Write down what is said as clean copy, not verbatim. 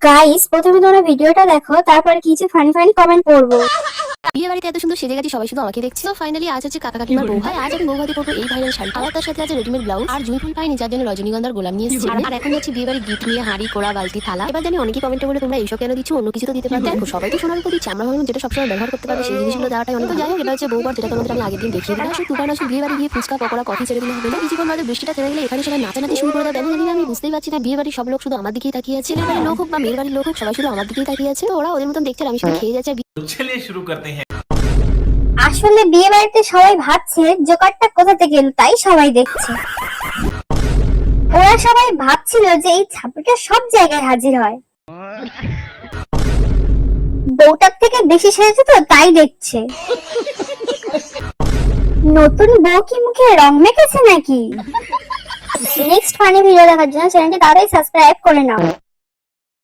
Guys, প্রথমে তোমরা ভিডিওটা দেখো, তারপর কিছু ফানি ফানি কমেন্ট করবো। বিয়ে বাড়িতে এত সুন্দর সেজে গেছি, সবাই শুধু আমাকে দেখছে। তো ফাইনালি আজ হচ্ছে কাকা কাকিমার বউ ভাই। আজ আমি বৌভাতি করবো এই ভাইরাল শাড়ি, আর তার সাথে আছে রেডিমেড ব্লাউজ আর জুঁই ফুল পাইনি, যার জন্য রজনীগন্ধার গোলাম নিয়ে এসেছি। আর এখন হচ্ছে বিয়ে বাড়ির গিফট নিয়ে হাঁড়ি কোড়া বালতি থালা। এবার জানি অনেকেই কমেন্টে বলে তোমরা এইসব কেন দিচ্ছ, অন্য কিছু তো দিতে পারতে। দেখো সবাই তো সোনার উপর দিচ্ছে, আমরা ভাবলাম যেটা সবসময় ব্যবহার করতে পারবে সেই জিনিসগুলো দেওয়াটাই অনেক। যাই হোক, এটা হচ্ছে বউবার, যেটা তোমাদের আমি আগের দিন দেখিয়ে দিলাম। আসলে তুফান আসলে বিয়ে বাড়ি গিয়ে ফুচকা পকোড়া কফি ছেড়ে দিলে হবে না। কিছুক্ষণ বাদে বৃষ্টিটা থেমে গেলে এখানে সবাই নাচানাচি শুরু করে দেয়। এবং জানি না, আমি বুঝতেই পারছি না, বিয়ে বাড়ির সব লোক শুধু আমার দিকেই তাকিয়ে আছে। ছেলের বাড়ির লোক হোক বা মেয়ের বাড়ির লোক হোক, সবাই শুধু আমার দিকেই তাকিয়ে আছে। তো ওরা ওদের মতন দেখছে, আমি শুধু খেয়ে যাচ্ছে। चलिए शुरू करते हैं। আসলে বিয়ে বাড়িতে সবাই ভাবছে জোকারটা কোথা থেকে এলো, তাই সবাই দেখছে। ওরা সবাই ভাবছিল যে এই ছাপুটা সব জায়গায় হাজির হয়, বউটার থেকে বেশি সেজেছে তো তাই দেখছে। নতুন বউ কি মুখে রং মেখেছে নাকি? নেক্সট ফানি ভিডিও দেখার জন্য চ্যানেলটি তাড়াতাড়ি সাবস্ক্রাইব করে নাও।